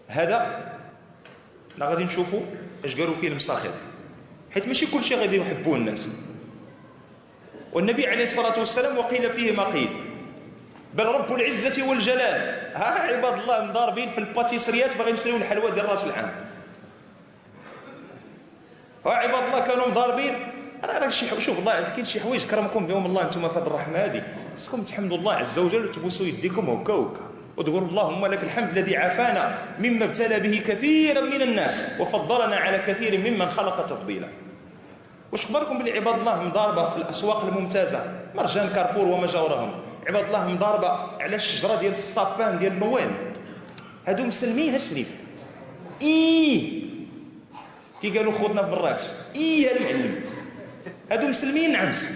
هذا لا غادي نشوفوا اش قالوا فيه المساخر، حيت ماشي كل شيء غادي يحبوه الناس. والنبي عليه الصلاة والسلام وقيل فيه ما قيل، بل رب العزة والجلال. ها عباد الله مضاربين في الباتيسريات باغيين يشريو الحلوى ديال راس العام. ها عباد الله كانوا مضاربين. انا راه شوف الله كاين شي حوايج كرمكم بهم الله انتم في هذه الرحمه هذه، خصكم تحمدوا الله عز وجل وتبوسوا يديكم هكا وهكا وتقولوا اللهم لك الحمد الذي عافانا مما ابتلى به كثيرا من الناس وفضلنا على كثير ممن خلق تفضيلا. واش خبركم باللي عباد الله مضاربه في الاسواق الممتازه مرجان كارفور وما جاورهم، عباد الله مضاربه على الشجره ديال الصابان ديال نوال، هادو مسلمين الشريف. كي قالوا خوتنا في مراكش يا المعلم، هادو مسلمين نعمس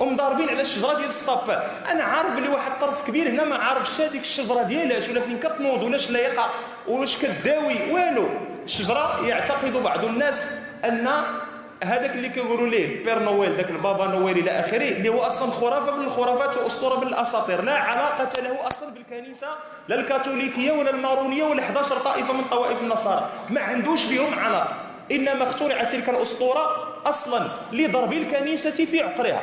ومضاربين على الشجره ديال الصابان. انا عارف بلي واحد الطرف كبير هنا ما عارفش هذيك الشجره ديالاش ولا فين كتنوض ولا شلايقه واش كداوي والو. الشجره يعتقد بعض الناس ان هذاك اللي كيقولوا ليه بير نويل، ذاك البابا نويل الى اخره، اللي هو اصلا خرافه من الخرافات واسطوره من الاساطير، لا علاقه له اصلا بالكنيسه، لا الكاثوليكيه ولا المارونيه ولا 11 طائفه من طوائف النصارى، ما عندوش بهم علاقه. انما اخترعت تلك الاسطوره اصلا لضرب الكنيسه في عقرها.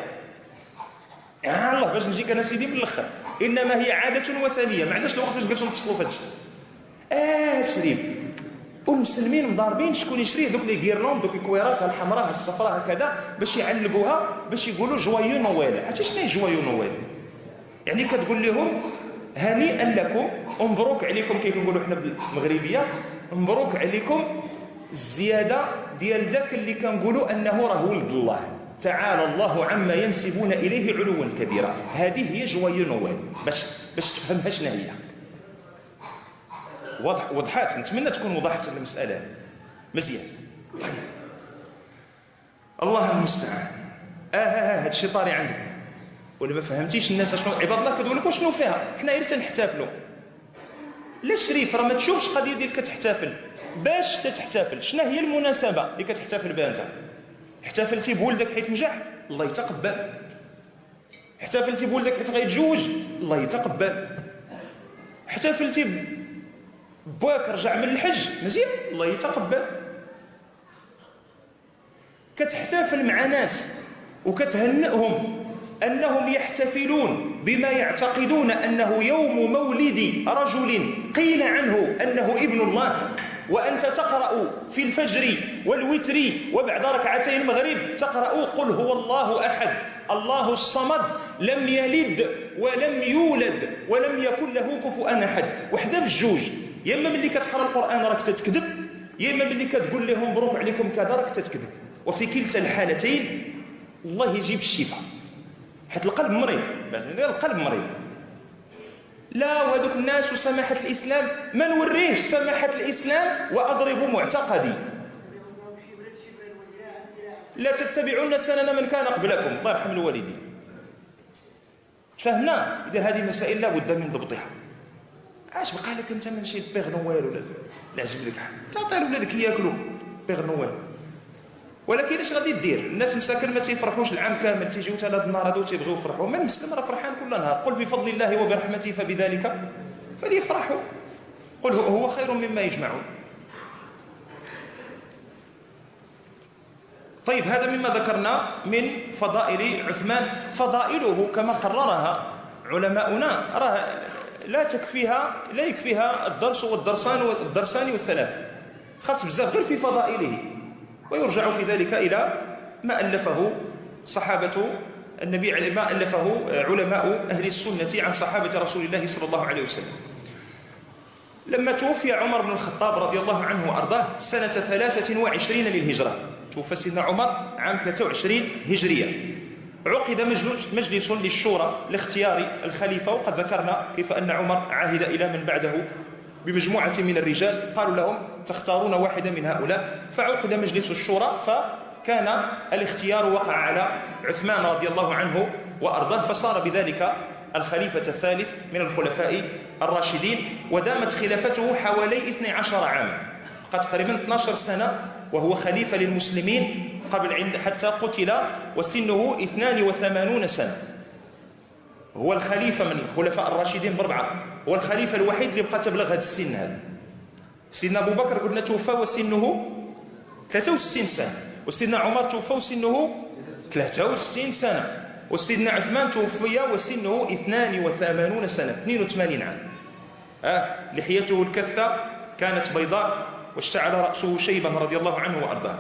يا الله باش نجيك انا سيدي من الاخر، انما هي عاده وثنيه، ما عندناش الوقت باش نجلسوا نفصلوا في هذا الشيء. شريف والمسلمين مضاربين شكون يشري دوك لي غيرلوند دوك الكويرات الحمراء الصفراء هكذا باش يعلقوها باش يقولوا جوايو نويل. عرفتي شنو هي جوايو نويل؟ يعني كتقول لهم هنيئا لكم ومبروك عليكم، كي كنقولوا حنا بالمغربيه مبروك عليكم الزياده ديال داك اللي كنقولوا انه راه ولد الله، تعالى الله عما ينسبون اليه علوا كبيرا. هذه هي جوايو نويل باش تفهمها شنو هي. وضحات، نتمنى تكون وضحت المسألة مزيان. طيب الله المستعان. هذا الشيء طاري عندك ولا ما فهمتيش الناس شنو عباد الله كتقول لك وشنو فيها، حنا غير تنحتفلوا. لا الشريف راه ما تشوفش قضيه ديال كتحتفل باش تتحتفل. شنو هي المناسبه اللي كتحتفل بها انت؟ احتفلتي بولدك حيت نجح، الله يتقبل. احتفلتي بولدك حيت غيتزوج، الله يتقبل. احتفلتي بواك رجع من الحج، مزيان، الله يتقبل. كتحتفل مع ناس وكتهنئهم أنهم يحتفلون بما يعتقدون أنه يوم مولد رجل قيل عنه أنه ابن الله، وأنت تقرأ في الفجر والوتر وبعد ركعتي المغرب تقرأ قل هو الله أحد الله الصمد لم يلد ولم يولد ولم يكن له كفوا أحد. وحده بالجوج، يا اما ملي كتقرا القران راك تتكذب، يا اما ملي كتقول لهم مبروك عليكم كذا راك تتكذب. وفي كلتا الحالتين الله يجيب الشفاء، حيت القلب مريض، القلب مريض. لا وهذوك الناس وسماحه الاسلام ما نوريهش سماحه الاسلام واضرب معتقدي. لا تتبعون سنن من كان قبلكم، الله يرحم الوالدين. تفهمنا؟ اذا هذه المسائل لا بد من ضبطها. اش بقى لك انت من شي بيغ نويل ولا لا عجب لك تعطي لولادك ياكلوا بيغ نويل، ولكن اش غادي دير؟ الناس مساكن ما تيفرحوش العام كامل، تيجيو حتى هذا النهار هذو تيبغيو يفرحوا. من المسلم راه فرحان كل نهار. قل بفضل الله وبرحمته فبذلك فليفرحوا، قل هو خير مما يجمعون. طيب هذا مما ذكرنا من فضائل عثمان. فضائله كما قررها علماؤنا راه لا يكفيها الدرس والدرسان والثلاث، خاص بزاف غير في فضائله. ويرجع في ذلك إلى ما ألفه صحابة النبي، ما ألفه علماء أهل السنة عن صحابة رسول الله صلى الله عليه وسلم. لما توفي عمر بن الخطاب رضي الله عنه وأرضاه سنة 23 للهجرة، توفى سيدنا عمر عام 23 هجرية، عقد مجلس للشورى لاختيار الخليفة. وقد ذكرنا كيف أن عمر عهد إلى من بعده بمجموعة من الرجال، قالوا لهم تختارون واحدا من هؤلاء، فعقد مجلس الشورى، فكان الاختيار وقع على عثمان رضي الله عنه وأرضاه، فصار بذلك الخليفة الثالث من الخلفاء الراشدين. ودامت خلافته حوالي 12 عاما، بقى تقريبا 12 سنة وهو خليفة للمسلمين حتى قتل وسنه 82 سنة. هو الخليفة من الخلفاء الراشدين ب4، هو الخليفة الوحيد اللي بقى تبلغ هذا السن هذا. سيدنا أبو بكر قلنا توفى وسنه 63 سنة، وسيدنا عمر توفى وسنه 63 سنة، وسيدنا عثمان توفي وسنه 82 سنة، 82 عام. لحيته الكثة كانت بيضاء، واشتعل رأسه شيبا رضي الله عنه وأرضاه.